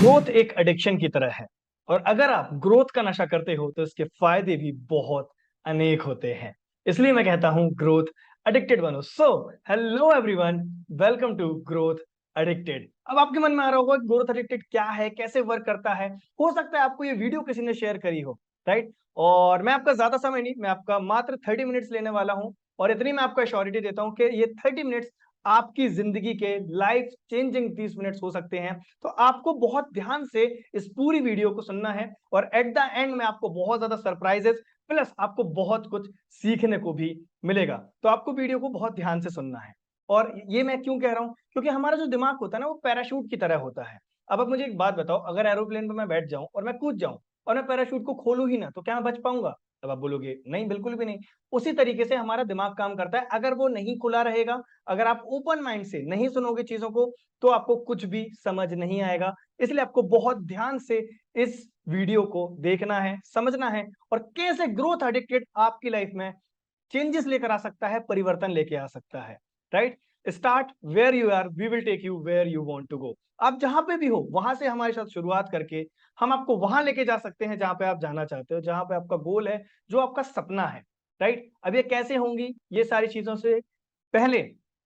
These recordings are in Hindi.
ग्रोथ एक एडिक्शन की तरह है और अगर आप ग्रोथ का नशा करते हो तो इसके फायदे भी बहुत अनेक होते हैं। इसलिए मैं कहता हूं ग्रोथ एडिक्टेड बनो। So hello everyone, welcome to growth addicted. अब आपके मन में आ रहा होगा ग्रोथ एडिक्टेड क्या है, कैसे वर्क करता है। हो सकता है आपको ये वीडियो किसी ने शेयर करी हो, राइट। और मैं आपका ज्यादा समय नहीं, मैं आपका मात्र 30 मिनट्स लेने वाला हूं और इतनी मैं आपको एश्योरिटी देता हूं कि ये 30 मिनट्स आपकी जिंदगी के लाइफ चेंजिंग 30 मिनट्स हो सकते हैं। तो आपको बहुत ध्यान से इस पूरी वीडियो को सुनना है और एट द एंड में आपको बहुत ज्यादा सरप्राइजेस प्लस आपको बहुत कुछ सीखने को भी मिलेगा। तो आपको वीडियो को बहुत ध्यान से सुनना है। और ये मैं क्यों कह रहा हूं, क्योंकि हमारा जो दिमाग होता है ना वो पैराशूट की तरह होता है। अब आप मुझे एक बात बताओ, अगर एरोप्लेन पर मैं बैठ जाऊं और मैं कूद जाऊं और मैं पैराशूट को खोलूं ही ना, तो क्या मैं बच पाऊंगा? तब आप बोलोगे नहीं, बिल्कुल भी नहीं। उसी तरीके से हमारा दिमाग काम करता है। अगर वो नहीं खुला रहेगा, अगर आप ओपन माइंड से नहीं सुनोगे चीजों को, तो आपको कुछ भी समझ नहीं आएगा। इसलिए आपको बहुत ध्यान से इस वीडियो को देखना है, समझना है और कैसे ग्रोथ एडिक्टेड आपकी लाइफ में चेंजेस लेकर आ सकता है, परिवर्तन लेके आ सकता है। Right. Start where you are, we will take you where you want to go. आप जहां पे भी हो वहां से हमारे साथ शुरुआत करके हम आपको वहां लेके जा सकते हैं जहां पे आप जाना चाहते हो, जहां पे आपका गोल है, जो आपका सपना है। राइट। अब ये कैसे होंगी ये सारी चीजों से पहले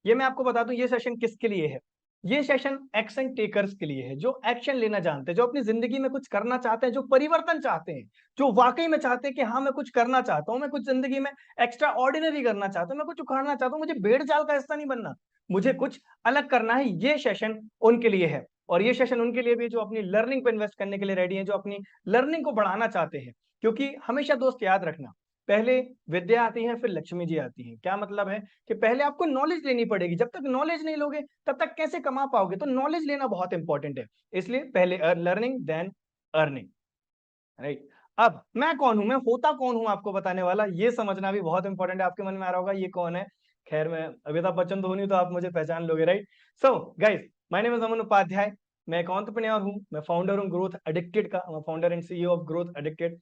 ये मैं आपको बता दूं, ये सेशन किसके लिए है। ये सेशन एक्शन टेकर्स के लिए है, जो एक्शन लेना जानते हैं, जो अपनी जिंदगी में कुछ करना चाहते हैं, जो परिवर्तन चाहते हैं, जो वाकई में चाहते हैं कि हाँ मैं कुछ करना चाहता हूं, मैं कुछ जिंदगी में एक्स्ट्रा ऑर्डिनरी करना चाहता हूं, मैं कुछ उखाड़ना चाहता हूं, मुझे भेड़ चाल का हिस्सा नहीं बनना, मुझे कुछ अलग करना है। ये सेशन उनके लिए है। और ये सेशन उनके लिए भी जो अपनी लर्निंग पे इन्वेस्ट करने के लिए रेडी है, जो अपनी लर्निंग को बढ़ाना चाहते हैं। क्योंकि हमेशा दोस्त याद रखना, पहले विद्या आती है फिर लक्ष्मी जी आती है। क्या मतलब है कि पहले आपको नॉलेज लेनी पड़ेगी। जब तक नॉलेज नहीं लोगे तब तक कैसे कमा पाओगे? तो नॉलेज लेना बहुत इंपॉर्टेंट है। इसलिए पहले लर्निंग देन अर्निंग। राइट। अब मैं कौन हूं, मैं होता कौन हूं आपको बताने वाला, ये समझना भी बहुत इंपॉर्टेंट है। आपके मन में आ रहा होगा ये कौन है। खैर, मैं अमिताभ बच्चन तो हूं नहीं, तो आप मुझे पहचान लोगे। Right. So guys, my name is Aman Upadhyay. मैं एक एंटरप्रेन्योर हूं, मैं फाउंडर हूं ग्रोथ एडिक्टेड का, मैं founder and CEO of growth addicted.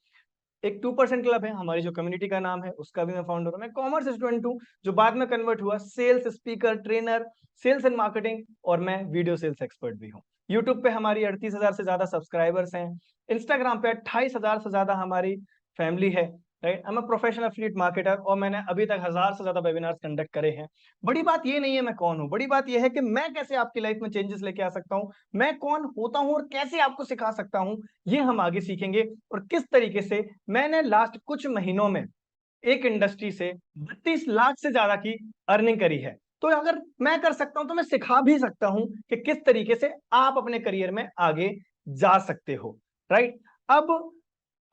एक 2% क्लब है, हमारी जो कम्युनिटी का नाम है, उसका भी मैं फाउंडर हूँ। मैं कॉमर्स स्टूडेंट हूँ जो बाद में कन्वर्ट हुआ sales speaker, trainer, sales and marketing, और मैं वीडियो सेल्स एक्सपर्ट भी हूँ। यूट्यूब पे हमारी 38,000 से ज्यादा सब्सक्राइबर्स हैं। इंस्टाग्राम पे 28,000 से ज्यादा हमारी फैमिली है। Right. I am professional affiliate marketer और मैंने अभी तक 1,000 से ज्यादा वेबिनार्स कंडक्ट करे हैं। बड़ी बात ये नहीं है मैं कौन हूँ, बड़ी बात यह है कि मैं कैसे आपकी लाइफ में चेंजेस लेके आ सकता हूँ, मैं कौन होता हूँ और कैसे आपको सिखा सकता हूँ, ये हम आगे सीखेंगे। और किस तरीके से मैंने लास्ट कुछ महीनों में एक इंडस्ट्री से 32 लाख से ज्यादा की अर्निंग करी है। तो अगर मैं कर सकता हूं तो मैं सिखा भी सकता हूं कि किस तरीके से आप अपने करियर में आगे जा सकते हो। राइट। अब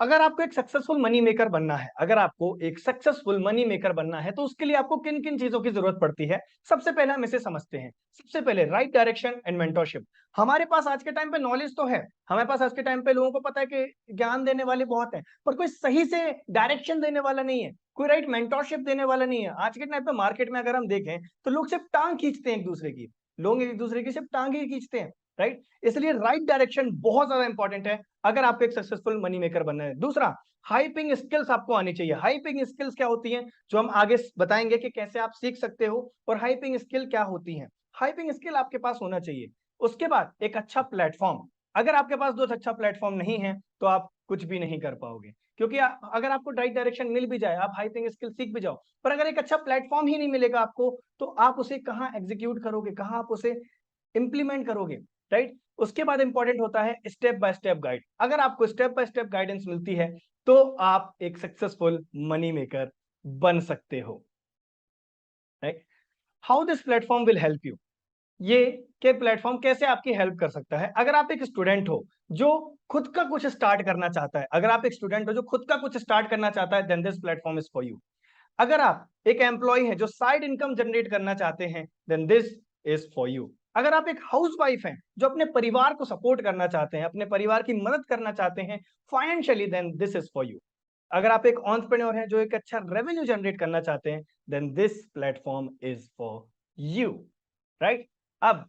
अगर आपको एक सक्सेसफुल मनी मेकर बनना है, अगर आपको एक सक्सेसफुल मनी मेकर बनना है, तो उसके लिए आपको किन किन चीजों की जरूरत पड़ती है, सबसे पहले हम इसे समझते हैं। सबसे पहले राइट डायरेक्शन एंड मेंटरशिप। हमारे पास आज के टाइम पे नॉलेज तो है, हमारे पास आज के टाइम पे लोगों को पता है कि ज्ञान देने वाले बहुत हैं, पर कोई सही से डायरेक्शन देने वाला नहीं है, कोई राइट मेंटरशिप देने वाला नहीं है। आज के टाइम पे मार्केट में अगर हम देखें तो लोग सिर्फ टांग खींचते हैं एक दूसरे की, लोग एक दूसरे की सिर्फ टांग ही खींचते हैं। राइट। इसलिए राइट डायरेक्शन बहुत ज्यादा इंपॉर्टेंट है अगर आपको एक सक्सेसफुल मनी मेकर बनना है। दूसरा, हाइपिंग स्किल्स आपको आनी चाहिए। हाइपिंग स्किल्स क्या होती हैं, जो हम आगे बताएंगे कि कैसे आप सीख सकते हो, और हाइपिंग स्किल क्या होती हैं। हाइपिंग स्किल आपके पास होना चाहिए। उसके बाद एक अच्छा प्लेटफॉर्म। अगर आपके पास दो अच्छा प्लेटफॉर्म नहीं है तो आप कुछ भी नहीं कर पाओगे। क्योंकि अगर आपको राइट डायरेक्शन मिल भी जाए, आप हाइपिंग स्किल सीख भी जाओ, पर अगर एक अच्छा प्लेटफॉर्म ही नहीं मिलेगा आपको, तो आप उसे कहाँ एग्जीक्यूट करोगे, कहाँ आप उसे इंप्लीमेंट करोगे। राइट। उसके बाद इंपॉर्टेंट होता है स्टेप बाय स्टेप गाइड। अगर आपको स्टेप बाय स्टेप गाइडेंस मिलती है तो आप एक सक्सेसफुल मनी मेकर बन सकते हो। Right. How this platform will help you. ये के प्लेटफॉर्म कैसे आपकी हेल्प कर सकता है। अगर आप एक स्टूडेंट हो जो खुद का कुछ स्टार्ट करना चाहता है, अगर आप एक स्टूडेंट हो जो खुद का कुछ स्टार्ट करना चाहता है, then this platform is for you. अगर आप एक एम्प्लॉय हैं जो साइड इनकम जनरेट करना चाहते हैं, then this is for you. अगर आप एक हाउस वाइफ हैं जो अपने परिवार को सपोर्ट करना चाहते हैं, अपने परिवार की मदद करना चाहते हैं financially, then this is for you. अगर आप एक एंटरप्रेन्योर हैं जो एक अच्छा रेवेन्यू जनरेट करना चाहते हैं, then this platform is for you. Right. अब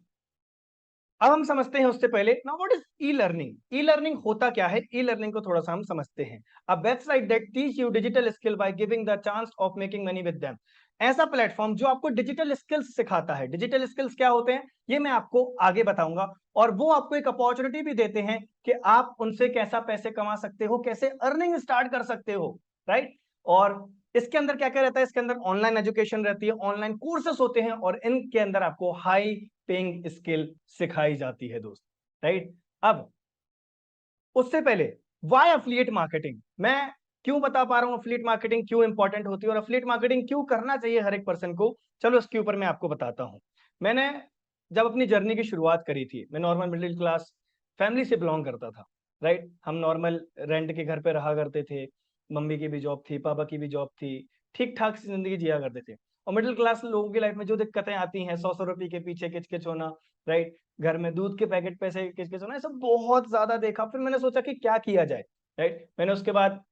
हम समझते हैं उससे पहले, now what is e learning. E learning होता क्या है, ई लर्निंग को थोड़ा सा हम समझते हैं। A website that teach you digital skill by giving the chance of making money with them. ऐसा प्लेटफॉर्म जो आपको डिजिटल स्किल्स सिखाता है। डिजिटल स्किल्स क्या होते हैं ये मैं आपको आगे बताऊंगा, और वो आपको एक अपॉर्चुनिटी भी देते हैं कि आप उनसे कैसा पैसे कमा सकते हो, कैसे अर्निंग स्टार्ट कर सकते हो, राइट। और इसके अंदर क्या क्या रहता है, इसके अंदर ऑनलाइन एजुकेशन रहती है, ऑनलाइन कोर्सेस होते हैं, और इनके अंदर आपको हाई पेइंग स्किल सिखाई जाती है दोस्त, राइट। अब उससे पहले वाई एफिलिएट मार्केटिंग, मैं क्यों बता पा रहा हूं एफिलिएट मार्केटिंग क्यों इंपॉर्टेंट होती है और एफिलिएट मार्केटिंग क्यों करना चाहिए हर एक पर्सन को, चलो इसके ऊपर मैं आपको बताता हूं। मैंने जब अपनी जर्नी की शुरुआत करी थी, मैं नॉर्मल मिडिल क्लास फैमिली से बिलोंग करता था, राइट। हम नॉर्मल रेंट के घर पे रहा करते थे, मम्मी की भी जॉब थी, पापा की भी जॉब थी, ठीक ठाक सी जिंदगी जिया करते थे। और मिडिल क्लास लोगों की लाइफ में जो दिक्कतें आती हैं, 100 रुपए के पीछे किचकिच होना, राइट, घर में दूध के पैकेट पैसे किसके सुना, सब बहुत ज्यादा देखा। फिर मैंने सोचा कि क्या किया जाए, राइट। मैंने उसके बाद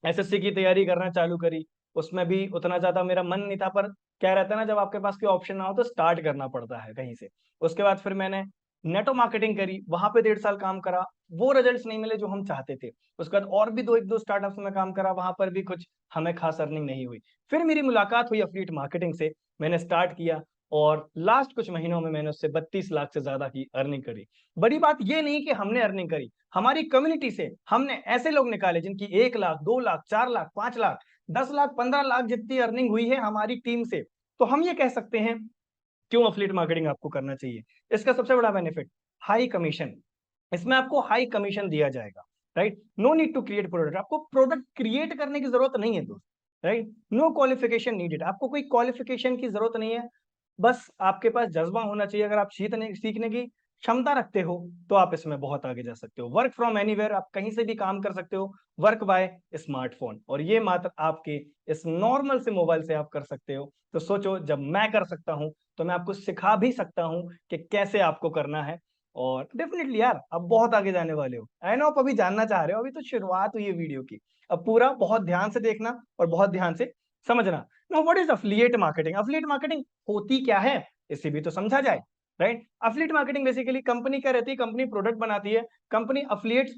एसएससी की तैयारी करना चालू करी। उसमें भी उतना ज्यादा मेरा मन नहीं था, पर क्या रहता है ना, जब आपके पास कोई ऑप्शन ना हो तो स्टार्ट करना पड़ता है कहीं से। उसके बाद फिर मैंने नेटो मार्केटिंग करी, वहां पे 1.5 साल काम करा, वो रिजल्ट्स नहीं मिले जो हम चाहते थे। उसके बाद और भी एक दो स्टार्टअप्स में काम करा, वहां पर भी कुछ हमें खास अर्निंग नहीं हुई। फिर मेरी मुलाकात हुई एफिलिएट मार्केटिंग से, मैंने स्टार्ट किया, और लास्ट कुछ महीनों में मैंने उससे 32 लाख से ज्यादा की अर्निंग करी। बड़ी बात ये नहीं कि हमने अर्निंग करी, हमारी कम्युनिटी से हमने ऐसे लोग निकाले जिनकी 1 लाख, 2 लाख, 4 लाख, 5 लाख, 10 लाख, 15 लाख जितनी अर्निंग हुई है हमारी टीम से। तो हम ये कह सकते हैं क्यों एफिलिएट मार्केटिंग आपको करना चाहिए। इसका सबसे बड़ा बेनिफिट हाई कमीशन, इसमें आपको हाई कमीशन दिया जाएगा, right. No need to create product, आपको प्रोडक्ट क्रिएट करने की जरूरत नहीं है दोस्त, राइट। नो क्वालिफिकेशन नीडेड, आपको कोई क्वालिफिकेशन की जरूरत नहीं है, बस आपके पास जज्बा होना चाहिए। अगर आप सीखने की क्षमता रखते हो तो आप इसमें बहुत आगे जा सकते हो। वर्क फ्रॉम एनीवेयर, आप कहीं से भी काम कर सकते हो, वर्क बाय स्मार्टफोन, और ये मात्र आपके इस नॉर्मल से मोबाइल से आप कर सकते हो। तो सोचो, जब मैं कर सकता हूं तो मैं आपको सिखा भी सकता हूं कि कैसे आपको करना है। और डेफिनेटली यार, अब बहुत आगे जाने वाले हो, आई नो आप अभी जानना चाह रहे हो, अभी तो शुरुआत हुई है वीडियो की। अब पूरा बहुत ध्यान से देखना और बहुत ध्यान से समझना। Now what is affiliate marketing, affiliate marketing होती क्या है, इसे भी तो समझा जाए, right. Affiliate marketing basically company क्या रहती है, कंपनी प्रोडक्ट बनाती है, कंपनी अफिलिएट्स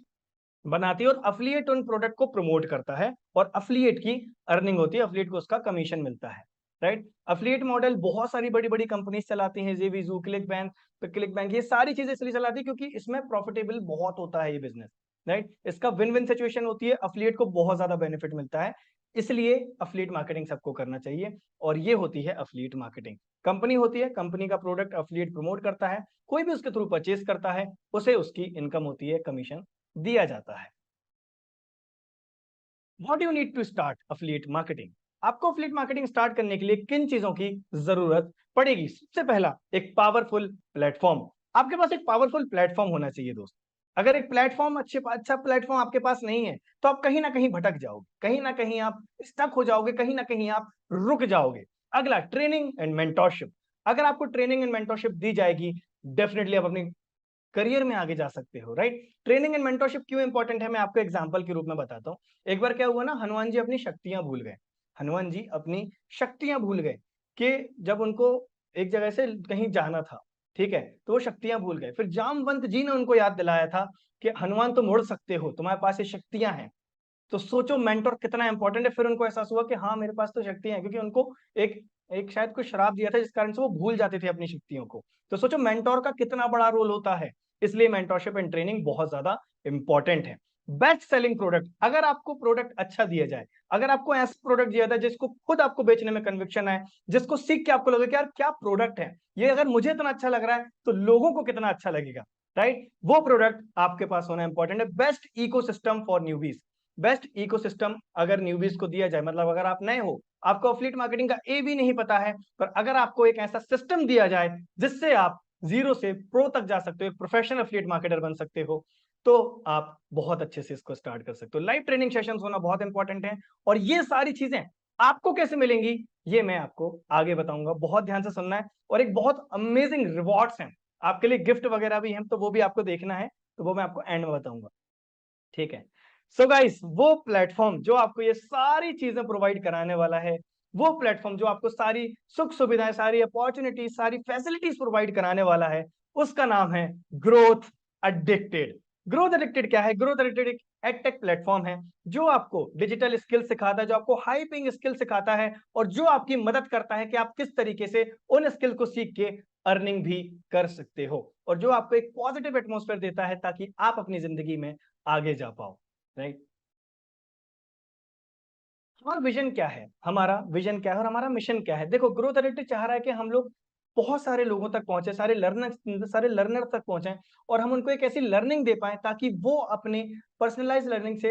बनाती है, और अफिलिएट उन प्रोडक्ट को प्रमोट करता है, और अफिलिएट की अर्निंग होती है, अफिलिएट को उसका कमीशन मिलता है, राइट। अफिलिएट मॉडल बहुत सारी बड़ी बड़ी कंपनीज चलाती हैं, जेवीजू, क्लिक बैंक, ये सारी चीजें इसलिए चलाती है क्योंकि इसमें प्रॉफिटेबल बहुत होता है ये बिजनेस, राइट। इसका विन विन सिचुएशन होती है, अफिलिएट को बहुत ज्यादा बेनिफिट मिलता है, इसलिए अफिलिएट मार्केटिंग सबको करना चाहिए। और ये होती है अफिलिएट मार्केटिंग, कंपनी होती है, कंपनी का प्रोडक्ट अफिलिएट प्रमोट करता है, कोई भी उसके थ्रू परचेज करता है, उसे उसकी इनकम होती है, कमीशन दिया जाता है। What you need to start affiliate marketing, आपको अफिलिएट मार्केटिंग स्टार्ट करने के लिए किन चीजों की जरूरत पड़ेगी। सबसे पहला, एक पावरफुल प्लेटफॉर्म, आपके पास एक पावरफुल प्लेटफॉर्म होना चाहिए दोस्त। अगर एक प्लेटफॉर्म अच्छा प्लेटफॉर्म आपके पास नहीं है तो आप कहीं ना कहीं भटक जाओगे, कहीं ना कहीं आप स्टक हो जाओगे, कहीं ना कहीं आप रुक जाओगे। अगला, ट्रेनिंग एंड मेंटोरशिप, अगर आपको ट्रेनिंग एंड मेंटोरशिप दी जाएगी, डेफिनेटली आप अपनी करियर में आगे जा सकते हो, राइट। ट्रेनिंग एंड मेंटरशिप क्यों इंपॉर्टेंट है, मैं आपको एग्जांपल के रूप में बताता हूँ। एक बार क्या हुआ ना, हनुमान जी अपनी शक्तियां भूल गए, हनुमान जी अपनी शक्तियां भूल गए, कि जब उनको एक जगह से कहीं जाना था, ठीक है, तो वो शक्तियां भूल गए। फिर जामवंत जी ने उनको याद दिलाया था कि हनुमान तुम उड़ सकते हो, तुम्हारे पास ये शक्तियां हैं। तो सोचो मेंटर कितना इंपॉर्टेंट है। फिर उनको एहसास हुआ कि हाँ, मेरे पास तो शक्तियां हैं, क्योंकि उनको एक एक शायद कोई श्राप दिया था जिस कारण से वो भूल जाते थे अपनी शक्तियों को। तो सोचो मेंटोर का कितना बड़ा रोल होता है, इसलिए मेंटोरशिप एंड ट्रेनिंग बहुत ज्यादा इंपॉर्टेंट है। बेस्ट सेलिंग प्रोडक्ट, अगर आपको प्रोडक्ट अच्छा दिया जाए, अगर आपको ऐसा प्रोडक्ट दिया जाए जिसको खुद आपको बेचने में कन्विक्शन है, जिसको सीख के आपको लगे कि यार क्या प्रोडक्ट है ये, अगर मुझे इतना अच्छा लग रहा है तो लोगों को कितना अच्छा लगेगा, राइट। वो प्रोडक्ट आपके पास होना इंपॉर्टेंट है। Best ecosystem for newbies, best ecosystem अगर न्यूबीज को दिया जाए, मतलब अगर आप नए हो, आपको एफिलिएट मार्केटिंग का ए भी नहीं पता है, पर अगर आपको एक ऐसा सिस्टम दिया जाए जिससे आप जीरो से प्रो तक जा सकते हो, एक प्रोफेशनल एफिलिएट मार्केटर बन सकते हो, तो आप बहुत अच्छे से इसको स्टार्ट कर सकते हो। लाइव ट्रेनिंग सेशंस होना बहुत इंपॉर्टेंट है, और ये सारी चीजें आपको कैसे मिलेंगी ये मैं आपको आगे बताऊंगा, बहुत ध्यान से सुनना है। और एक बहुत अमेजिंग रिवॉर्ड्स हैं आपके लिए, गिफ्ट वगैरह भी हैं, तो वो भी आपको देखना है, तो वो मैं आपको एंड में बताऊंगा, ठीक है। सो गाइस, वो प्लेटफॉर्म जो आपको ये सारी चीजें प्रोवाइड कराने वाला है, वो प्लेटफॉर्म जो आपको सारी सुख सुविधाएं, सारी अपॉर्चुनिटीज, सारी फैसिलिटीज प्रोवाइड कराने वाला है, उसका नाम है ग्रोथ एडिक्टेड। ग्रोथ एडिक्टेड क्या है, ग्रोथ एडिक्टेड एक एडटेक प्लेटफॉर्म है जो आपको डिजिटल स्किल सिखाता है, जो आपको हाई पेइंग स्किल सिखाता है और जो आपकी मदद करता है कि आप किस तरीके से उन स्किल को सीख के अर्निंग भी कर सकते हो और जो आपको एक पॉजिटिव एटमॉस्फेयर देता है ताकि आप अपनी जिंदगी में आगे जा पाओ, राइट। हमारा विजन क्या है, हमारा विजन क्या है और हमारा मिशन क्या है? देखो, ग्रोथ एडिक्ट चाह रहा है कि हम लोग बहुत सारे लोगों तक पहुंचे, सारे लर्नर तक पहुंचे और हम उनको एक ऐसी लर्निंग दे पाए ताकि वो अपने पर्सनलाइज लर्निंग से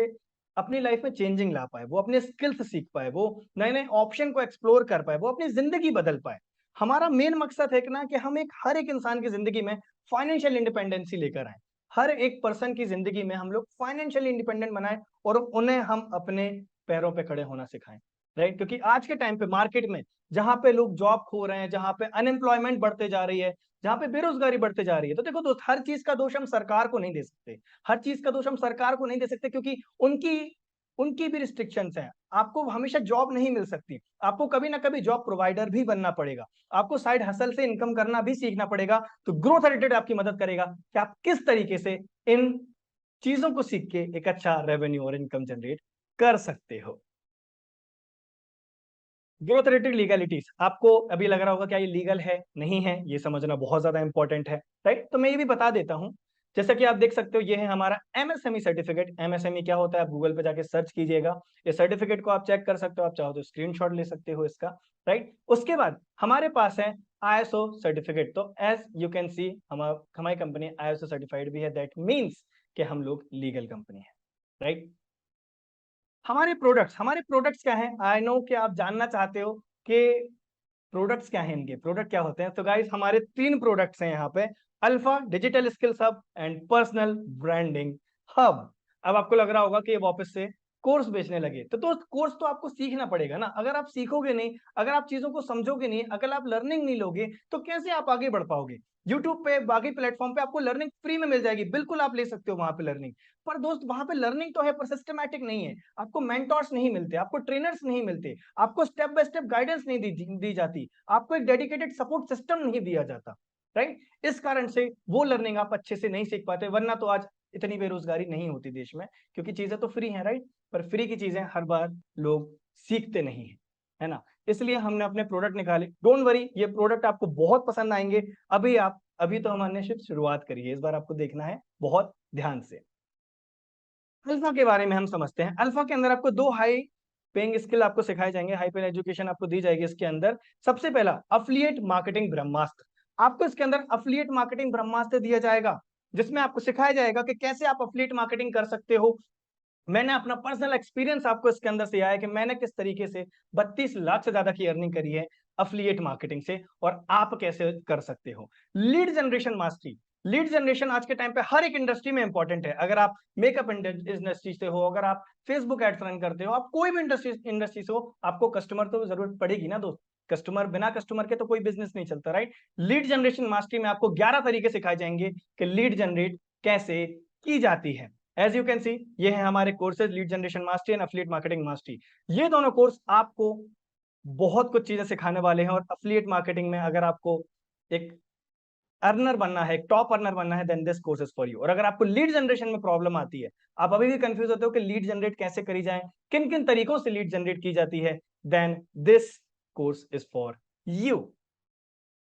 अपनी लाइफ में चेंजिंग ला पाए, वो अपने स्किल्स सीख पाए, वो नए नए ऑप्शन को एक्सप्लोर कर पाए, वो अपनी जिंदगी बदल पाए। हमारा मेन मकसद है कि ना कि हम एक हर एक इंसान की जिंदगी में फाइनेंशियल इंडिपेंडेंसी लेकर आए, हर एक पर्सन की जिंदगी में हम लोग फाइनेंशियली इंडिपेंडेंट बनाए और उन्हें हम अपने पैरों पे खड़े होना सिखाएं, राइट। क्योंकि आज के टाइम पे मार्केट में जहां पे लोग जॉब खो रहे हैं, जहां पे अनएम्प्लॉयमेंट बढ़ते जा रही है, जहां पे बेरोजगारी बढ़ते जा रही है, तो देखो दोस्त, हर चीज का दोष हम सरकार को नहीं दे सकते, हर चीज का दोष हम सरकार को नहीं दे सकते क्योंकि उनकी उनकी भी रिस्ट्रिक्शंस हैं। आपको हमेशा जॉब नहीं मिल सकती, आपको कभी ना कभी जॉब प्रोवाइडर भी बनना पड़ेगा, आपको साइड हसल से इनकम करना भी सीखना पड़ेगा। तो ग्रोथ एडिटेड आपकी मदद करेगा कि आप किस तरीके से इन चीजों को सीख के एक अच्छा रेवेन्यू और इनकम जनरेट कर सकते हो। ग्रोथ रिलेटेड लीगलिटीज, आपको अभी लग रहा होगा क्या ये लीगल है नहीं है, ये समझना बहुत ज्यादा इंपॉर्टेंट है, राइट। तो मैं ये भी बता देता हूं, जैसा कि आप देख सकते हो ये है हमारा एमएसएमई सर्टिफिकेट। एमएसएमई क्या होता है, आप गूगल पे जाके सर्च कीजिएगा, इस सर्टिफिकेट को आप चेक कर सकते हो, आप चाहो तो स्क्रीनशॉट ले सकते हो इसका, राइट। उसके बाद हमारे पास है आईएसओ सर्टिफिकेट। तो एज यू कैन सी हमारी कंपनी आईएसओ सर्टिफाइड भी है, दैट मीन्स कि हम लोग लीगल कंपनी है, राइट। हमारे प्रोडक्ट्स क्या है, आई नो कि आप जानना चाहते हो कि प्रोडक्ट्स क्या हैं, इनके प्रोडक्ट क्या होते हैं। तो गाइस, हमारे 3 प्रोडक्ट्स हैं यहाँ पे, alpha digital skills hub and personal branding hub. अब आपको लग रहा होगा कि ये वापस से कोर्स बेचने लगे, तो दोस्त कोर्स तो आपको सीखना पड़ेगा ना। अगर आप सीखोगे नहीं, अगर आप चीजों को समझोगे नहीं, अगर आप लर्निंग नहीं लोगे तो कैसे आप आगे बढ़ पाओगे? यूट्यूब पे, बाकी प्लेटफॉर्म पे आपको लर्निंग फ्री में मिल जाएगी, बिल्कुल आप ले सकते हो वहां पे लर्निंग। पर दोस्त, वहां पे लर्निंग तो है पर सिस्टमैटिक नहीं है, आपको मेंटोर्स नहीं मिलते, आपको ट्रेनर्स नहीं मिलते, आपको स्टेप बाय स्टेप गाइडेंस नहीं दी जाती, आपको एक डेडिकेटेड सपोर्ट सिस्टम नहीं दिया जाता, राइट। इस कारण से वो लर्निंग आप अच्छे से नहीं सीख पाते, वरना तो आज इतनी बेरोजगारी नहीं होती देश में, क्योंकि चीजें तो फ्री हैं, राइट। पर फ्री की चीजें हर बार लोग सीखते नहीं है, है ना। इसलिए हमने अपने प्रोडक्ट निकाले, डोंट वरी, ये प्रोडक्ट आपको बहुत पसंद आएंगे। अभी तो हमने सिर्फ शुरुआत करी है, इस बार आपको देखना है बहुत ध्यान से। अल्फा के बारे में हम समझते हैं। अल्फा के अंदर आपको 2 हाई पेइंग स्किल आपको सिखाए जाएंगे, हाई पेइंग एजुकेशन आपको दी जाएगी इसके अंदर। सबसे पहला अफिलिएट मार्केटिंग ब्रह्मास्त्र, आपको इसके अंदर अफिलिएट मार्केटिंग ब्रह्मास्त्र दिया जाएगा, जिसमें आपको सिखाया जाएगा कि कैसे आप अफिलिएट मार्केटिंग कर सकते हो। मैंने अपना पर्सनल एक्सपीरियंस आपको इसके अंदर से आया कि मैंने किस तरीके से 32 लाख से ज्यादा की अर्निंग करी है अफिलिएट मार्केटिंग से, और आप कैसे कर सकते हो। Lead generation mastery, lead generation आज के टाइम पे हर एक इंडस्ट्री में इंपॉर्टेंट है। अगर आप मेकअप इंडस्ट्री से हो, अगर आप फेसबुक एड्स रन करते हो, आप कोई भी इंडस्ट्री से हो, आपको कस्टमर तो जरूरत पड़ेगी ना दोस्त। कस्टमर, बिना कस्टमर के तो कोई बिजनेस नहीं चलता, राइट। लीड जनरेशन मास्टरी में आपको 11 तरीके सिखाए जाएंगे कि लीड जनरेट कैसे की जाती है। एज यू कैन सी, ये है हमारे courses, lead generation mastery and affiliate marketing mastery. ये दोनों कोर्स आपको बहुत कुछ चीजें सिखाने वाले हैं, और एफिलिएट मार्केटिंग में अगर आपको एक अर्नर बनना है, एक टॉप अर्नर बनना है, then this course is for you. और अगर आपको लीड जनरेशन में प्रॉब्लम आती है, आप अभी भी कंफ्यूज होते हो कि लीड जनरेट कैसे करी जाए, किन किन तरीकों से लीड जनरेट की जाती है, then this course is for you.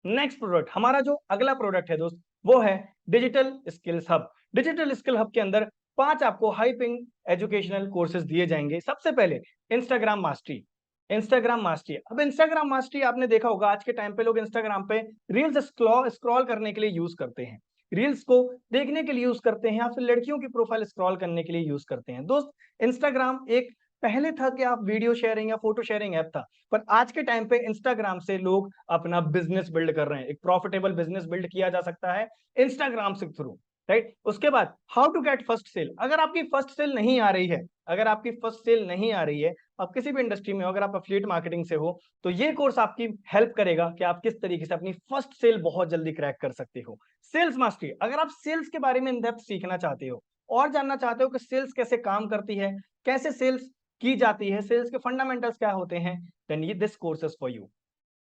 Next product, हमारा जो अगला प्रोडक्ट है दोस्त, वो है digital skills hub. Digital skill hub के अंदर 5 आपको हाई पेइंग एजुकेशनल कोर्सेज दिए जाएंगे। सबसे पहले इंस्टाग्राम मास्टरी। इंस्टाग्राम मास्टरी, अब इंस्टाग्राम मास्टरी आपने देखा होगा, आज के टाइम पे लोग इंस्टाग्राम पे रील्स स्क्रॉल करने के लिए यूज करते हैं, रील्स को देखने के लिए यूज करते हैं, या फिर लड़कियों की प्रोफाइल स्क्रॉल करने के लिए यूज करते हैं। दोस्त, इंस्टाग्राम एक पहले था कि आप वीडियो शेयरिंग या फोटो शेयरिंग ऐप था, पर आज के टाइम पे इंस्टाग्राम से लोग अपना बिजनेस बिल्ड कर रहे हैं, एक प्रॉफिटेबल बिजनेस बिल्ड किया जा सकता है इंस्टाग्राम से थ्रू, राइट। उसके बाद how to get first sale. अगर आपकी फर्स्ट सेल नहीं आ रही है, अगर आपकी फर्स्ट सेल नहीं आ रही है, आप किसी भी इंडस्ट्री में हो, अगर आप एफिलिएट मार्केटिंग से हो, तो ये कोर्स आपकी हेल्प करेगा कि आप किस तरीके से अपनी फर्स्ट सेल बहुत जल्दी क्रैक कर सकते हो। सेल्स मास्टरी, अगर आप सेल्स के बारे में इन डेप्थ सीखना चाहते हो और जानना चाहते हो कि सेल्स कैसे काम करती है, कैसे सेल्स की जाती है, सेल्स के फंडामेंटल्स क्या होते हैं, देन ये this course is for you.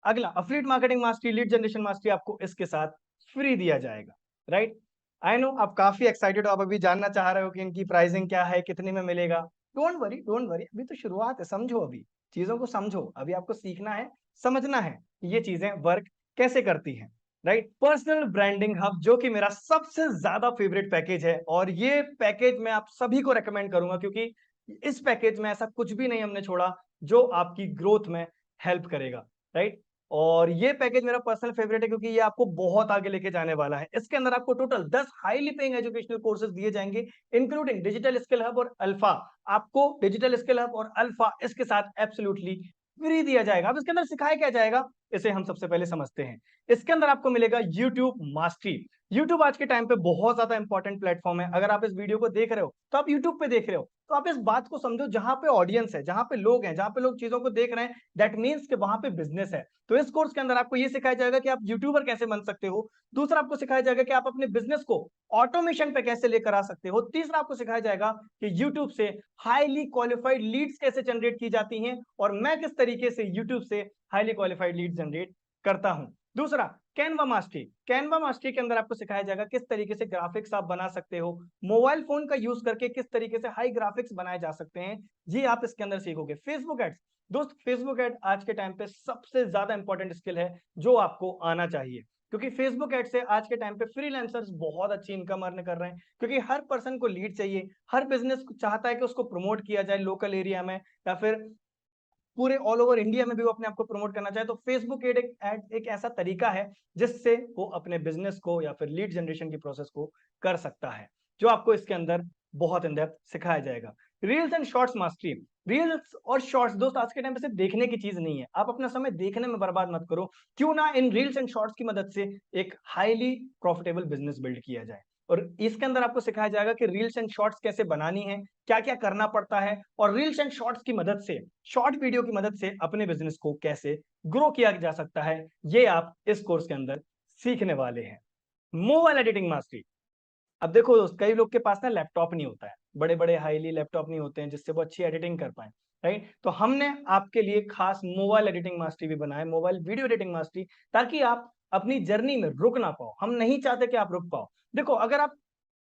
अगला affiliate marketing mastery, lead generation mastery आपको इसके साथ फ्री दिया जाएगा, राइट। आई नो आप काफी एक्साइटेड हो, आप अभी जानना चाह रहे हो कि इनकी प्राइसिंग क्या है, कितने में मिलेगा। डोंट वरी, अभी तो शुरुआत है, समझो अभी चीजों को समझो, अभी आपको सीखना है, समझना है कि ये चीजें वर्क कैसे करती हैं। राइट, पर्सनल ब्रांडिंग हब जो कि मेरा सबसे ज्यादा फेवरेट पैकेज है, और ये पैकेज मैं आप सभी को रेकमेंड करूंगा, क्योंकि इस पैकेज में ऐसा कुछ भी नहीं हमने छोड़ा जो आपकी ग्रोथ में हेल्प करेगा। राइट, और ये पैकेज मेरा पर्सनल फेवरेट है क्योंकि ये आपको बहुत आगे लेके जाने वाला है। इसके अंदर आपको total 10 highly paying educational courses दिए जाएंगे, इंक्लूडिंग डिजिटल स्किल हब और अल्फा। आपको डिजिटल स्किल हब और अल्फा इसके साथ एब्सोल्युटली फ्री दिया जाएगा। अब इसके अंदर सिखाया क्या जाएगा, इसे हम सबसे पहले समझते हैं। इसके अंदर आपको मिलेगा यूट्यूब मास्टरी। यूट्यूब आज के टाइम पे बहुत ज्यादा इंपॉर्टेंट प्लेटफॉर्म है। अगर आप इस वीडियो को देख रहे हो तो आप यूट्यूब पे देख रहे हो, तो आप इस बात को समझो, जहां पे ऑडियंस है, जहां पे लोग हैं, जहां पे लोग चीजों को देख रहे हैं, दैट मीन्स कि वहां पे बिजनेस है। तो इस कोर्स के अंदर आपको ये सिखाया जाएगा कि आप यूट्यूबर कैसे बन सकते हो। दूसरा आपको सिखाया जाएगा कि आप अपने बिजनेस को ऑटोमेशन पे कैसे लेकर आ सकते हो। तीसरा आपको सिखाया जाएगा कि यूट्यूब से हाईली क्वालिफाइड लीड्स कैसे जनरेट की जाती हैं, और मैं किस तरीके से यूट्यूब से हाईली क्वालिफाइड लीड जनरेट करता हूं। दूसरा, कैनवा मास्टरी। कैनवा मास्टरी के अंदर आपको सिखाया जाएगा किस तरीके से ग्राफिक्स आप बना सकते हो, मोबाइल फोन का यूज करके किस तरीके से हाई ग्राफिक्स बनाए जा सकते हैं, ये आप इसके अंदर सीखोगे। फेसबुक एड्स, दोस्त फेसबुक एड आज के टाइम पे सबसे ज्यादा इंपॉर्टेंट स्किल है जो आपको आना चाहिए, क्योंकि फेसबुक एड से आज के टाइम पे फ्रीलांसर्स बहुत अच्छी इनकम अर्न कर रहे हैं, क्योंकि हर पर्सन को लीड चाहिए, हर बिजनेस चाहता है कि उसको प्रमोट किया जाए लोकल एरिया में या फिर पूरे ऑल ओवर इंडिया में भी वो अपने आप को प्रमोट करना चाहे, तो फेसबुक एड एक ऐसा तरीका है जिससे वो अपने बिजनेस को या फिर लीड जनरेशन की प्रोसेस को कर सकता है, जो आपको इसके अंदर बहुत इन डेप्थ सिखाया जाएगा। Reels and shorts mastery. Reels और शॉर्ट्स दोस्त आज के टाइम पे सिर्फ देखने की चीज नहीं है, आप अपना समय देखने में बर्बाद मत करो, क्यों ना इन रील्स एंड शॉर्ट्स की मदद से एक हाईली प्रॉफिटेबल बिजनेस बिल्ड किया जाए। और इसके अंदर आपको सिखाया जाएगा कि रील्स एंड शॉर्ट्स कैसे बनानी है, क्या क्या करना पड़ता है, और रील्स एंड शॉर्ट्स की मदद से, शॉर्ट वीडियो की मदद से अपने बिजनेस को कैसे ग्रो किया जा सकता है, ये आप इस कोर्स के अंदर सीखने वाले हैं। Mobile editing mastery. अब देखो दोस्त, कई लोग के पास ना लैपटॉप नहीं होता है, बड़े बड़े हाईली लैपटॉप नहीं होते हैं जिससे वो अच्छी एडिटिंग कर पाए। राइट, तो हमने आपके लिए खास मोबाइल एडिटिंग मास्टरी भी बनाया, मोबाइल वीडियो एडिटिंग मास्टरी, ताकि आप अपनी जर्नी में रुक ना पाओ। हम नहीं चाहते कि आप रुक पाओ। देखो, अगर आप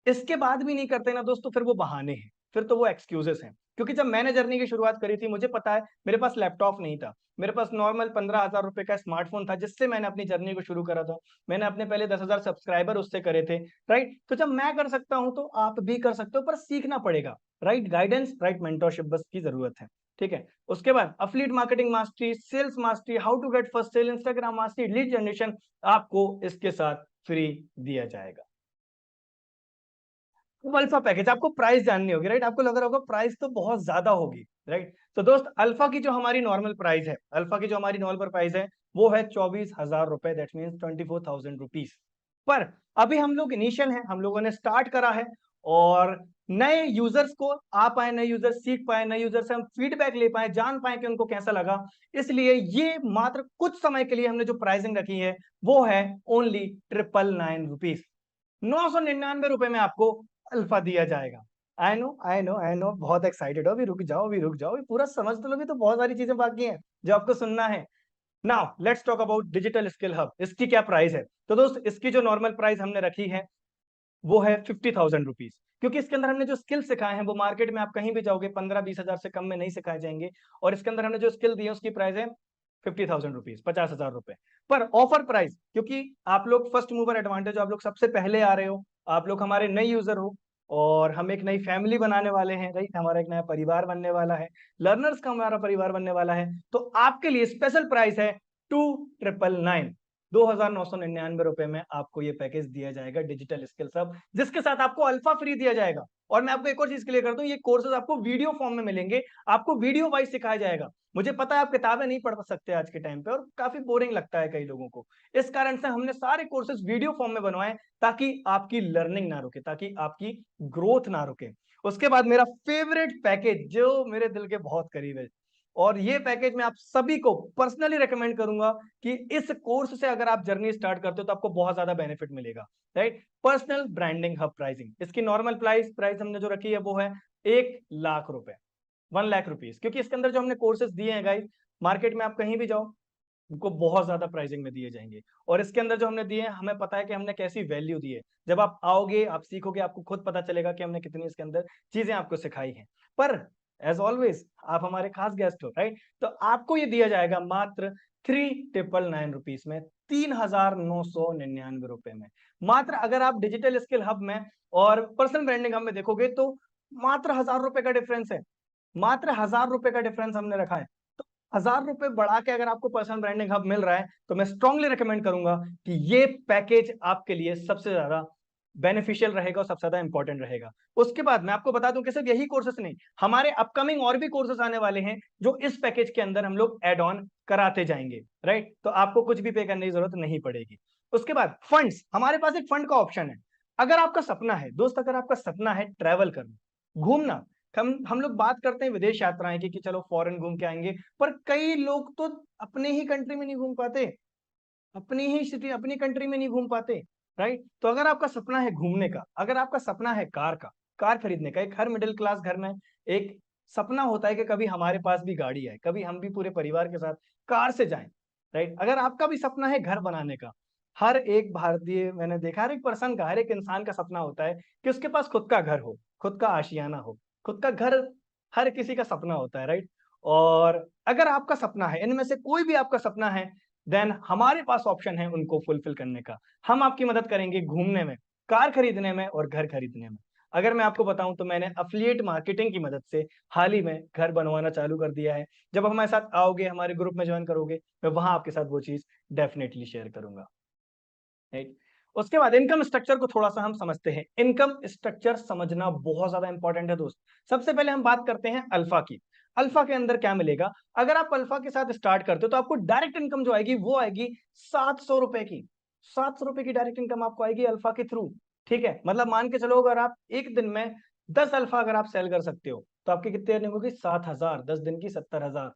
इसके बाद भी नहीं करते ना दोस्तों, फिर वो बहाने हैं, फिर तो वो एक्सक्यूजेस हैं। क्योंकि जब मैंने जर्नी की शुरुआत करी थी, मुझे पता है, मेरे पास लैपटॉप नहीं था, मेरे पास नॉर्मल 15,000 रुपए का स्मार्टफोन था जिससे मैंने अपनी जर्नी को शुरू करा था। मैंने अपने पहले 10,000 सब्सक्राइबर उससे करे थे। राइट, तो जब मैं कर सकता हूं तो आप भी कर सकते हो, पर सीखना पड़ेगा। राइट गाइडेंस, राइट मेंटरशिप बस की जरूरत है। ठीक है, उसके बाद affiliate marketing mastery, sales mastery, how to get first sale, Instagram mastery, lead generation आपको इसके साथ फ्री दिया जाएगा। अल्फा पैकेज, आपको प्राइस जाननी होगी। राइट, आपको लग रहा होगा प्राइस तो बहुत ज्यादा होगी। राइट, तो दोस्त अल्फा की जो हमारी नॉर्मल प्राइस है, अल्फा की जो हमारी नॉर्मल प्राइस है वो है 24,000 रुपए, दैट मीन 24,000 रुपीज। पर अभी हम लोग इनिशियल हैं, हम लोगों ने स्टार्ट करा है, और नए यूजर्स को आ पाए, नए यूजर सीख पाए, नए यूजर से हम फीडबैक ले पाए, जान पाए कि उनको कैसा लगा, इसलिए ये मात्र कुछ समय के लिए हमने जो प्राइसिंग रखी है वो है ओनली 999 रुपीज। 999 रुपए में आपको अल्फा दिया जाएगा। आई नो बहुत एक्साइटेड हो, अभी रुक जाओ, अभी रुक जाओ, अभी पूरा समझ तो लो, अभी तो बहुत सारी चीजें बाकी हैं जो आपको सुनना है। Now let's talk about digital skill hub. इसकी क्या प्राइस है, तो दोस्त इसकी जो नॉर्मल प्राइस हमने रखी है वो है 50,000 रुपीज, क्योंकि इसके अंदर हमने जो स्किल सिखाए हैं वो मार्केट में आप कहीं भी जाओगे 15-20 हजार से कम में नहीं सिखाए जाएंगे, और इसके अंदर हमने जो स्किल दी है उसकी प्राइस है 50,000 रुपीज, 50,000 रुपए। पर ऑफर प्राइस, क्योंकि आप लोग फर्स्ट मूवर एडवांटेज, आप लोग सबसे पहले आ रहे हो, आप लोग हमारे नए यूजर हो, और हम एक नई फैमिली बनाने वाले हैं। राइट, हमारा एक नया परिवार बनने वाला है, लर्नर्स का हमारा परिवार बनने वाला है, तो आपके लिए स्पेशल प्राइस है 2,999, 2,999 रुपए में आपको ये पैकेज दिया जाएगा डिजिटल स्किल सब, जिसके साथ आपको अल्फा फ्री दिया जाएगा। और मैं आपको एक और चीज क्लियर कर दूं, ये कोर्सेज आपको वीडियो फॉर्म में मिलेंगे, आपको वीडियो वाइज सिखाया जाएगा। मुझे पता है आप किताबें नहीं पढ़ सकते आज के टाइम पे, और काफी बोरिंग लगता है कई लोगों को, इस कारण से हमने सारे कोर्सेज वीडियो फॉर्म में बनवाए, ताकि आपकी लर्निंग ना रुके, ताकि आपकी ग्रोथ ना रुके। उसके बाद मेरा फेवरेट पैकेज जो मेरे दिल के बहुत करीब है, और ये पैकेज मैं आप सभी को पर्सनली रेकमेंड करूंगा कि इस कोर्स से अगर आप जर्नी स्टार्ट करते हो तो आपको बहुत ज्यादा बेनिफिट मिलेगा। Right, personal branding hub pricing, इसकी नॉर्मल प्राइस हमने जो रखी है वो है 1,00,000 रुपए, 1,00,000 रुपीज, क्योंकि इसके अंदर जो हमने कोर्सेज दिए हैं गाइस, मार्केट में आप कहीं भी जाओ उनको बहुत ज्यादा प्राइसिंग में दिए जाएंगे। और इसके अंदर जो हमने दिए हैं, हमें पता है कि हमने कैसी वैल्यू दी है। जब आप आओगे, आप सीखोगे, आपको खुद पता चलेगा कि हमने कितनी इसके अंदर चीजें आपको सिखाई हैं। पर एज ऑलवेज आप हमारे खास गेस्ट हो, राइट? तो आपको ये दिया जाएगा मात्र 3999 में, 3999 में। मात्र अगर आप डिजिटल स्किल हब में और पर्सनल ब्रांडिंग हब में देखोगे तो मात्र 1000 रुपए का डिफरेंस है। मात्र 1000 रुपए का डिफरेंस हमने रखा है। तो 1000 रुपए बढ़ा के अगर आपको पर्सनल ब्रांडिंग हब मिल रहा है, तो मैं स्ट्रांगली रिकमेंड करूंगा कि ये पैकेज आपके लिए सबसे ज्यादा बेनिफिशियल रहेगा और सबसे ज्यादा इंपॉर्टेंट रहेगा। उसके बाद मैं आपको बता दूं कि सिर्फ यही कोर्सेस नहीं, हमारे अपकमिंग और भी कोर्सेस आने वाले हैं जो इस पैकेज के अंदर हम लोग एड ऑन कराते जाएंगे, राइट? तो आपको कुछ भी पे करने की जरूरत नहीं पड़ेगी। उसके बाद फंड्स, हमारे पास एक फंड का ऑप्शन है। अगर आपका सपना है दोस्त, अगर आपका सपना है ट्रैवल करना, घूमना, हम लोग बात करते हैं विदेश यात्राएं की कि चलो फॉरेन घूम के आएंगे, पर कई लोग तो अपने ही कंट्री में नहीं घूम पाते, अपनी ही सिटी, अपनी कंट्री में नहीं घूम पाते, राइट? तो अगर आपका सपना है घूमने का, अगर आपका सपना है कार का, कार खरीदने का, एक हर मिडिल क्लास घर में एक सपना होता है कि कभी हमारे पास भी गाड़ी आए, कभी हम भी पूरे परिवार के साथ कार से जाएं, राइट? अगर आपका भी सपना है घर बनाने का, हर एक भारतीय, मैंने देखा हर एक पर्सन का, हर एक इंसान का सपना होता है कि उसके पास खुद का घर हो, खुद का आशियाना हो, खुद का घर, हर किसी का सपना होता है, राइट? और अगर आपका सपना है, इनमें से कोई भी आपका सपना है, देन हमारे पास ऑप्शन है उनको फुलफिल करने का। हम आपकी मदद करेंगे घूमने में, कार खरीदने में और घर खरीदने में। अगर मैं आपको बताऊं तो मैंने अफिलिएट मार्केटिंग की मदद से हाल ही में घर बनवाना चालू कर दिया है। जब हमारे साथ आओगे, हमारे ग्रुप में ज्वाइन करोगे, मैं वहां आपके साथ वो चीज डेफिनेटली शेयर करूंगा, राइट? उसके बाद इनकम स्ट्रक्चर को थोड़ा सा हम समझते हैं। इनकम स्ट्रक्चर समझना बहुत ज्यादा इंपॉर्टेंट है दोस्त। सबसे पहले हम बात करते हैं अल्फा की। अल्फा के अंदर क्या मिलेगा? अगर आप अल्फा के साथ स्टार्ट करते हो तो आपको डायरेक्ट इनकम जो आएगी वो आएगी 700 रुपए की। 700 रुपए की डायरेक्ट इनकम आपको आएगी अल्फा के थ्रू। ठीक है, मतलब मान के चलो अगर आप एक दिन में 10 अल्फा अगर आप सेल कर सकते हो तो आपकी कितनी अर्निंग होगी? 7,000। 10 दिन की 70,000।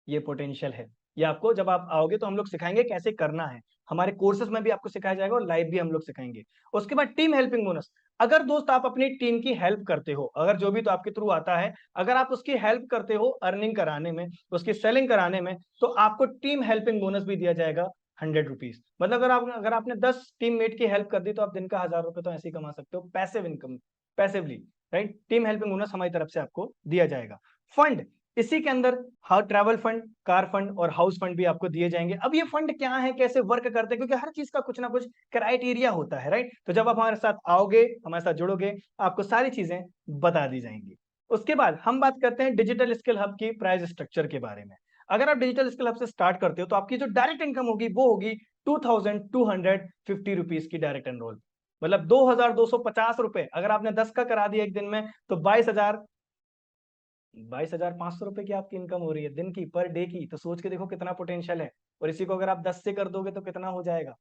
ये पोटेंशियल है। ये आपको जब आप आओगे तो हम लोग सिखाएंगे कैसे करना है। हमारे कोर्सेज में भी आपको सिखाया जाएगा और लाइव भी हम लोग सिखाएंगे। उसके बाद टीम हेल्पिंग बोनस। अगर दोस्त आप अपनी टीम की हेल्प करते हो, अगर जो भी तो आपके थ्रू आता है, अगर आप उसकी हेल्प करते हो अर्निंग कराने में, उसकी सेलिंग कराने में, तो आपको टीम हेल्पिंग बोनस भी दिया जाएगा 100 रुपीज। मतलब अगर आपने 10 टीममेट की हेल्प कर दी तो आप दिन का 1000 रुपए तो ऐसे ही कमा सकते हो, passive income, passively, right? Team helping bonus हमारी तरफ से आपको दिया जाएगा। फंड, इसी के अंदर हाँ ट्रैवल फंड, कार फंड और हाउस फंड भी आपको दिए जाएंगे। अब ये फंड क्या है, कैसे वर्क करते हैं, क्योंकि हर चीज का कुछ ना कुछ क्राइटेरिया होता है, राइट? तो जब आप हमारे साथ आओगे, हमारे साथ जुड़ोगे, आपको सारी चीजें बता दी जाएंगी। उसके बाद हम बात करते हैं डिजिटल स्किल हब की प्राइस स्ट्रक्चर के बारे में। अगर आप डिजिटल स्किल हब से स्टार्ट करते हो तो आपकी जो डायरेक्ट इनकम होगी वो होगी 2250 रुपीज की डायरेक्ट एनरोल। मतलब 2250 रुपए। अगर आपने 10 का करा दिया एक दिन में तो 22,500 रुपए की आपकी इनकम हो रही है दिन की, पर डे की। तो सोच के देखो कितना पोटेंशियल है। और इसी को अगर आप 10 से कर दोगे तो कितना हो जाएगा?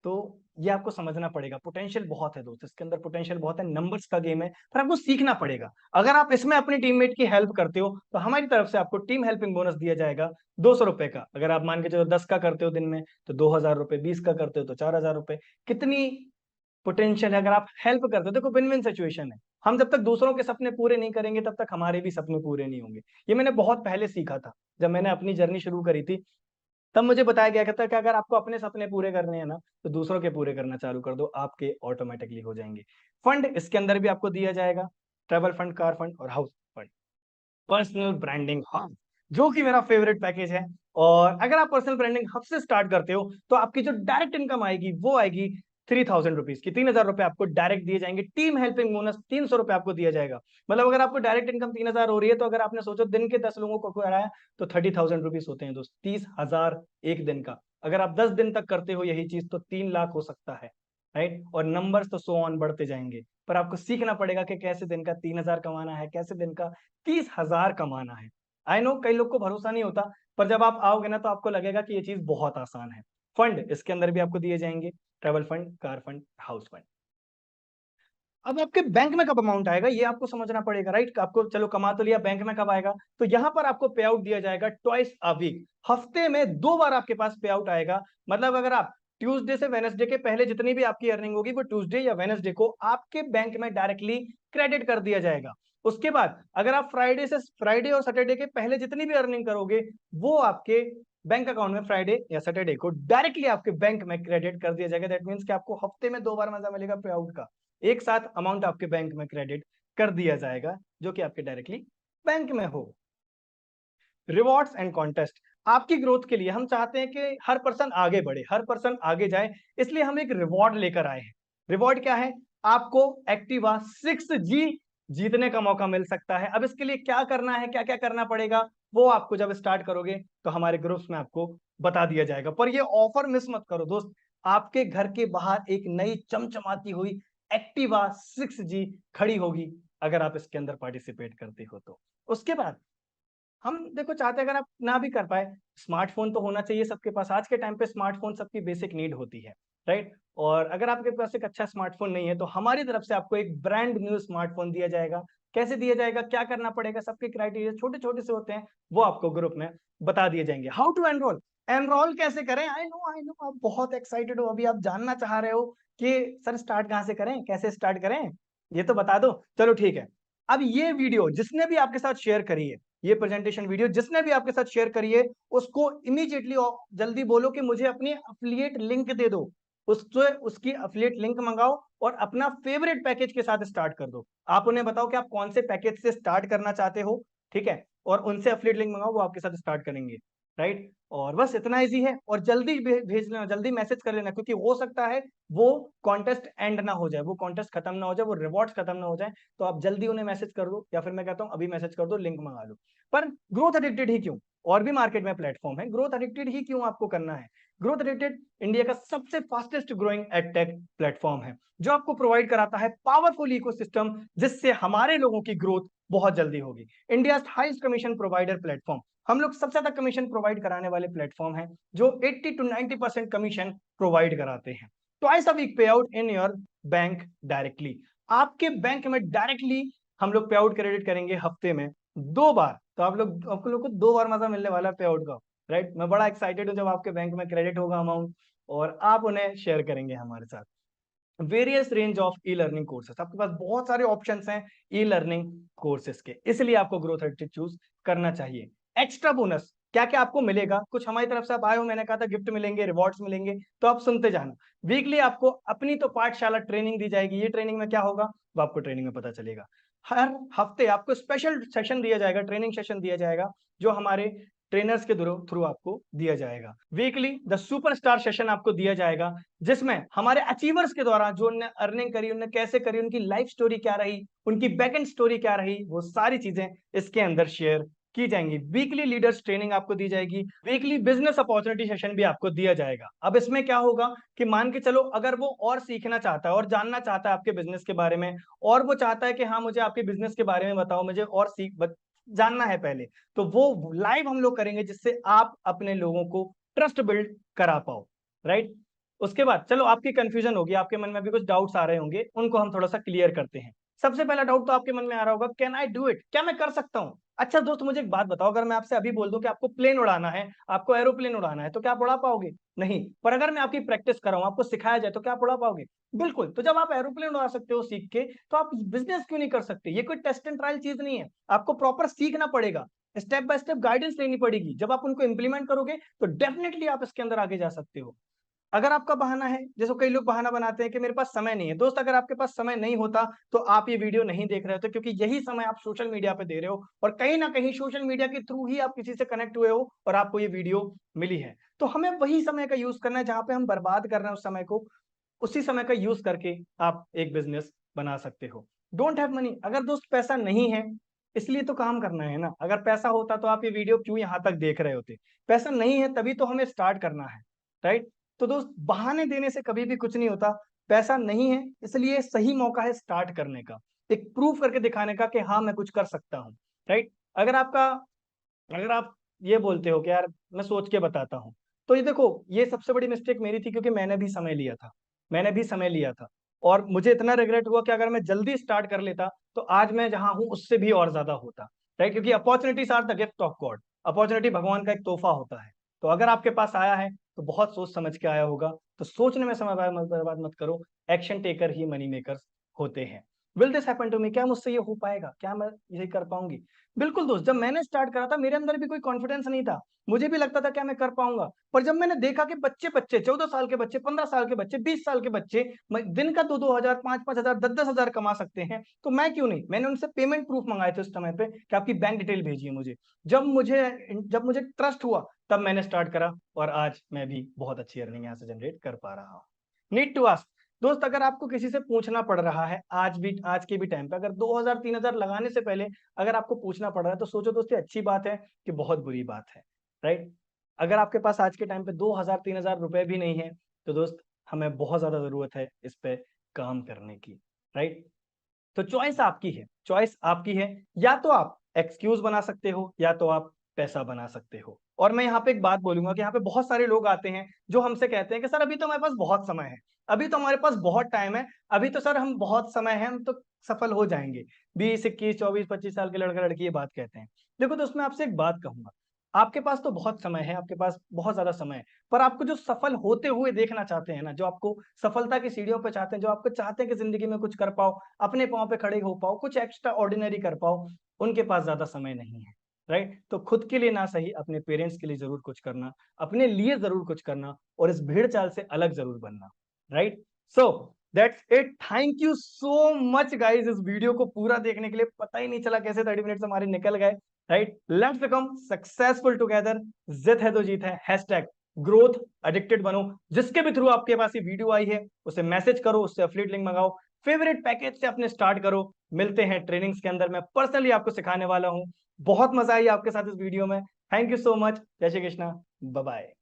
तो ये आपको समझना पड़ेगा। पोटेंशियल बहुत है दोस्त, इसके अंदर पोटेंशियल बहुत है। नंबर्स का गेम है, पर आपको सीखना पड़ेगा। अगर आप इसमें अपनी टीममेट की हेल्प करते हो तो हमारी तरफ से आपको टीम हेल्पिंग बोनस दिया जाएगा 200 रुपए का। अगर आप मान के चलो 10 का करते हो दिन में तो 2000 रुपए, 20 का करते हो तो 4000 रुपए। कितनी पोटेंशियल है। अगर आप हेल्प करते हो, देखो विन विन सिचुएशन है। हम जब तक दूसरों के सपने पूरे नहीं करेंगे तब तक हमारे भी सपने पूरे नहीं होंगे। ये मैंने बहुत पहले सीखा था, जब मैंने अपनी जर्नी शुरू करी थी। तब मुझे बताया गया था कि अगर आपको अपने सपने पूरे करने हैं ना, तो दूसरों के पूरे करना चालू कर दो, आपके ऑटोमेटिकली हो जाएंगे। फंड इसके अंदर भी आपको दिया जाएगा, ट्रैवल फंड, कार फंड और house fund. Personal branding hub, जो कि मेरा फेवरेट पैकेज है। और अगर आप पर्सनल ब्रांडिंग हब से स्टार्ट करते हो तो आपकी जो डायरेक्ट इनकम आएगी वो आएगी 3000 रुपीज की। 3000 रुपए आपको डायरेक्ट दिए जाएंगे। टीम हेल्पिंग बोनस 300 रुपए आपको दिया जाएगा। मतलब अगर आपको डायरेक्ट इनकम 3000 हो रही है तो अगर आपने सोचो दिन के 10 लोगों को कराया तो 30,000 रुपीज होते हैं दोस्त। 30,000 एक दिन का। अगर आप 10 दिन तक करते हो यही चीज तो 3 लाख हो सकता है, राइट? और नंबर्स तो सो ऑन बढ़ते जाएंगे। पर आपको सीखना पड़ेगा कि कैसे दिन का 3000 कमाना है, कैसे दिन का 30,000 कमाना है। आई नो कई लोग को भरोसा नहीं होता, पर जब आप आओगे ना तो आपको लगेगा कि ये चीज बहुत आसान है। फंड इसके अंदर भी आपको दिए जाएंगे, travel fund, car fund, house fund. अब आपके बैंक में कब अमाउंट आएगा ये आपको समझना पड़ेगा, राइट? आपको चलो कमा तो लिया, बैंक में कब आएगा? तो यहां पर आपको पे आउट दिया जाएगा ट्वाइस अ वीक। हफ्ते में 2 बार आपके पास पे आउट आएगा। मतलब अगर आप ट्यूसडे से वेनसडे के पहले जितनी भी आपकी अर्निंग होगी वो ट्यूसडे या वेनसडे को आपके बैंक में डायरेक्टली क्रेडिट कर दिया जाएगा। उसके बाद अगर आप फ्राइडे और सैटरडे के पहले जितनी भी अर्निंग करोगे वो आपके बैंक अकाउंट में फ्राइडे या सैटरडे को डायरेक्टली आपके बैंक में क्रेडिट कर दिया जाएगा। दैट मीन्स कि आपको हफ्ते में 2 बार मजा मिलेगा पे आउट का। एक साथ अमाउंट आपके बैंक में क्रेडिट कर दिया जाएगा जो कि आपके डायरेक्टली बैंक में हो। रिवॉर्ड्स एंड कॉन्टेस्ट, आपकी ग्रोथ के लिए हम चाहते हैं कि हर पर्सन आगे बढ़े, हर पर्सन आगे जाए, इसलिए हम एक रिवॉर्ड लेकर आए हैं। रिवॉर्ड क्या है? आपको एक्टिवा 6G जीतने का मौका मिल सकता है। अब इसके लिए क्या करना है, क्या क्या करना पड़ेगा, वो आपको जब स्टार्ट करोगे तो हमारे ग्रुप्स में आपको बता दिया जाएगा। पर ये ऑफर मिस मत करो दोस्त, आपके घर के बाहर एक नई चमचमाती हुई एक्टिवा 6G खड़ी होगी अगर आप इसके अंदर पार्टिसिपेट करते हो तो। उसके बाद हम देखो चाहते हैं अगर आप ना भी कर पाए, स्मार्टफोन तो होना चाहिए सबके पास। आज के टाइम पे स्मार्टफोन सबकी बेसिक नीड होती है, राइट? और अगर आपके पास एक अच्छा स्मार्टफोन नहीं है तो हमारी तरफ से आपको एक ब्रांड न्यू स्मार्टफोन दिया जाएगा। कैसे दिया जाएगा, क्या करना पड़ेगा, सबके क्राइटेरिया छोटे छोटे से होते हैं, वो आपको ग्रुप में बता दिए जाएंगे। हाउ टू एनरोल, एनरोल कैसे करें? आई नो आप बहुत एक्साइटेड हो, अभी आप जानना चाह रहे हो कि सर स्टार्ट कहाँ से करें, कैसे स्टार्ट करें, ये तो बता दो। चलो ठीक है, अब ये वीडियो जिसने भी आपके साथ शेयर करी है, ये प्रेजेंटेशन वीडियो जिसने भी आपके साथ शेयर करी है, उसको इमीडिएटली जल्दी बोलो कि मुझे अपनी अफिलिएट लिंक दे दो। उससे उसकी अफिलिएट लिंक मंगाओ और अपना फेवरेट पैकेज के साथ स्टार्ट कर दो। आप उन्हें बताओ कि आप कौन से पैकेज से स्टार्ट करना चाहते हो, ठीक है? और उनसे अफिलिएट लिंक मंगाओ, वो आपके साथ स्टार्ट करेंगे, राइट? और बस इतना इजी है। और जल्दी भेज लेना, जल्दी मैसेज कर लेना, क्योंकि हो सकता है वो कॉन्टेस्ट एंड ना हो जाए, वो कॉन्टेस्ट खत्म ना हो जाए, वो रिवॉर्ड्स खत्म ना हो जाए। तो आप जल्दी उन्हें मैसेज कर दो, या फिर मैं कहता हूं अभी मैसेज कर दो, लिंक मंगा लो। पर ग्रोथ एडिक्टेड ही क्यों? और भी मार्केट में प्लेटफॉर्म है, ग्रोथ एडिक्टेड ही क्यों आपको करना है? ग्रोथ एडिक्टेड इंडिया का सबसे फास्टेस्ट ग्रोइंग एडटेक प्लेटफॉर्म है, जो आपको प्रोवाइड कराता है पावरफुल इकोसिस्टम, जिससे हमारे लोगों की ग्रोथ बहुत जल्दी होगी। India highest commission provider platform, हम लोग सबसे ज्यादा कमीशन प्रोवाइड कराने वाले प्लेटफॉर्म है, जो 80 to 90% कमीशन प्रोवाइड कराते हैं। ट्वाइस अ वीक पे out in your bank directly, आपके बैंक में डायरेक्टली हम लोग पे आउट क्रेडिट करेंगे हफ्ते में 2 बार। तो आप लोग को 2 बार मजा मिलने वाला है पे आउट का, राइट? मैं बड़ा एक्साइटेड हूँ जब आपके बैंक में क्रेडिट होगा अमाउंट और आप उन्हें शेयर करेंगे हमारे साथ। Various range of e learning courses, आपके पास बहुत सारे ऑप्शंस हैं ई लर्निंग कोर्सेस के, इसलिए आपको ग्रोथ एडिक्टेड चूज करना चाहिए। एक्स्ट्रा बोनस क्या क्या आपको मिलेगा, कुछ हमारी तरफ से आप आए हो, मैंने कहा था गिफ्ट मिलेंगे, रिवॉर्ड्स मिलेंगे, तो आप सुनते जाना। वीकली आपको अपनी तो पाठशाला ट्रेनिंग दी जाएगी। ये ट्रेनिंग में क्या होगा वो आपको ट्रेनिंग में पता चलेगा। हर हफ्ते आपको स्पेशल सेशन दिया जाएगा, ट्रेनिंग सेशन दिया जाएगा, जो हमारे ट्रेनर्स के थ्रू आपको दिया जाएगा। वीकली द सुपरस्टार सेशन आपको दिया जाएगा, जिसमें हमारे अचीवर्स के द्वारा जो उन्होंने अर्निंग करी, उन्होंने कैसे करी, उनकी लाइफ स्टोरी क्या रही, उनकी बैकएंड स्टोरी क्या रही, वो सारी चीजें इसके अंदर शेयर की जाएंगी। वीकली लीडर्स ट्रेनिंग आपको दी जाएगी। वीकली बिजनेस अपॉर्चुनिटी सेशन भी आपको दिया जाएगा। अब इसमें क्या होगा कि मान के चलो अगर वो और सीखना चाहता है और जानना चाहता है आपके बिजनेस के बारे में, और वो चाहता है कि हाँ मुझे आपके बिजनेस के बारे में बताओ, मुझे और जानना है पहले, तो वो लाइव हम लोग करेंगे, जिससे आप अपने लोगों को ट्रस्ट बिल्ड करा पाओ, राइट? उसके बाद चलो आपकी कंफ्यूजन होगी, आपके मन में भी कुछ डाउट्स आ रहे होंगे, उनको हम थोड़ा सा क्लियर करते हैं। सबसे पहला डाउट तो आपके मन में आ रहा होगा, कैन आई डू इट, क्या मैं कर सकता हूं? अच्छा दोस्त मुझे एक बात बताओ, अगर मैं आपसे अभी बोल दूं कि आपको प्लेन उड़ाना है, आपको एरोप्लेन उड़ाना है, तो क्या आप उड़ा पाओगे? नहीं। पर अगर मैं आपकी प्रैक्टिस कराऊं, आपको सिखाया जाए, तो क्या आप उड़ा पाओगे? बिल्कुल। तो जब आप एरोप्लेन उड़ा सकते हो सीख के, तो आप बिजनेस क्यों नहीं कर सकते? ये कोई टेस्ट एंड ट्रायल चीज नहीं है, आपको प्रॉपर सीखना पड़ेगा, स्टेप बाय स्टेप गाइडेंस लेनी पड़ेगी। जब आप उनको इंप्लीमेंट करोगे तो डेफिनेटली आप इसके अंदर आगे जा सकते हो। अगर आपका बहाना है, जैसे कई लोग बहाना बनाते हैं कि मेरे पास समय नहीं है, दोस्त अगर आपके पास समय नहीं होता तो आप ये वीडियो नहीं देख रहे होते, क्योंकि यही समय आप सोशल मीडिया पे दे रहे हो, और कहीं ना कहीं सोशल मीडिया के थ्रू ही आप किसी से कनेक्ट हुए हो और आपको ये वीडियो मिली है। तो हमें वही समय का यूज करना है जहां पे हम बर्बाद कर रहे हैं उस समय को, उसी समय का यूज करके आप एक बिजनेस बना सकते हो। डोंट हैव मनी, अगर दोस्त पैसा नहीं है इसलिए तो काम करना है ना। अगर पैसा होता तो आप ये वीडियो क्यों यहाँ तक देख रहे होते? पैसा नहीं है तभी तो हमें स्टार्ट करना है, राइट? तो दोस्त बहाने देने से कभी भी कुछ नहीं होता। पैसा नहीं है इसलिए सही मौका है स्टार्ट करने का, एक प्रूफ करके दिखाने का कि हाँ मैं कुछ कर सकता हूँ, राइट? अगर आप ये बोलते हो कि यार मैं सोच के बताता हूँ, तो ये देखो ये सबसे बड़ी मिस्टेक मेरी थी, क्योंकि मैंने भी समय लिया था, और मुझे इतना रिग्रेट हुआ कि अगर मैं जल्दी स्टार्ट कर लेता तो आज मैं जहां हूं उससे भी और ज्यादा होता, राइट? क्योंकि opportunities are the gift of God, opportunity भगवान का एक तोहफा होता है। तो अगर आपके पास आया है तो बहुत सोच समझ के आया होगा, तो सोचने में समय बर्बाद मत करो। एक्शन टेकर ही मनी मेकर्स होते हैं। Will this happen to me? क्या मुझसे ये हो पाएगा? क्या मैं ये कर पाऊंगी? बिल्कुल दोस्त, जब मैंने स्टार्ट करा था मेरे अंदर भी कोई कॉन्फिडेंस नहीं था, मुझे भी लगता था क्या मैं कर पाऊंगा। पर जब मैंने देखा कि बच्चे बच्चे 14 साल के बच्चे, 15 साल के बच्चे, 20 साल के बच्चे दिन का 2-2 हजार, 5-5 हजार, 10-10 हजार कमा सकते हैं, तो मैं क्यों नहीं? मैंने उनसे पेमेंट प्रूफ मंगाए थे उस समय पे कि आपकी बैंक डिटेल भेजिए मुझे। जब मुझे ट्रस्ट हुआ तब मैंने स्टार्ट करा, और आज मैं भी बहुत अच्छी अर्निंग यहाँ से जनरेट कर पा रहा हूँ। नीड टू आस्क दोस्त, अगर आपको किसी से पूछना पड़ रहा है आज के भी टाइम पे, अगर 2000-3000 लगाने से पहले अगर आपको पूछना पड़ रहा है, तो सोचो दोस्त, ये अच्छी बात है कि बहुत बुरी बात है, राइट? अगर आपके पास आज के टाइम पे 2000-3000 रुपए भी नहीं है, तो दोस्त हमें बहुत ज्यादा जरूरत है इस पे काम करने की, राइट? तो चॉइस आपकी है। या तो आप एक्सक्यूज बना सकते हो, या तो आप पैसा बना सकते हो। और मैं यहाँ पे एक बात बोलूंगा कि यहाँ पे बहुत सारे लोग आते हैं जो हमसे कहते हैं कि सर अभी तो हमारे पास बहुत समय है, अभी तो हमारे पास बहुत टाइम है, अभी तो सर हम बहुत समय है, हम तो सफल हो जाएंगे। 20, 21, 24, 25 साल के लड़का लड़की ये बात कहते हैं। देखो दोस्त, मैं आपसे एक बात कहूंगा, आपके पास तो बहुत समय है, आपके पास बहुत ज्यादा समय है, पर आपको जो सफल होते हुए देखना चाहते हैं ना, जो आपको सफलता की सीढ़ियों पे चाहते हैं, जो आपको चाहते हैं कि जिंदगी में कुछ कर पाओ, अपने पाँव पे खड़े हो पाओ, कुछ एक्स्ट्रा ऑर्डिनरी कर पाओ, उनके पास ज्यादा समय नहीं है, राइट? तो खुद के लिए ना सही, अपने पेरेंट्स के लिए जरूर कुछ करना, अपने लिए जरूर कुछ करना, और इस भीड़ चाल से अलग जरूर बनना, right? So that's it. Thank you so much guys, इस वीडियो को पूरा देखने के लिए। पता ही नहीं चला कैसे 30 मिनट्स हमारे निकल गए, right? Let's become successful together. जिद है तो जीत है। हैशटैग ग्रोथ एडिक्टेड बनो। जिसके भी थ्रू आपके पास ये वीडियो आई है, उसे मैसेज करो, उससे एफिलिएट लिंक मंगाओ, फेवरेट पैकेज से अपने स्टार्ट करो। मिलते हैं ट्रेनिंग्स के अंदर, मैं पर्सनली आपको सिखाने वाला हूं। बहुत मजा आई आपके साथ इस वीडियो में। Thank you so much. जय श्री कृष्णा। Bye bye.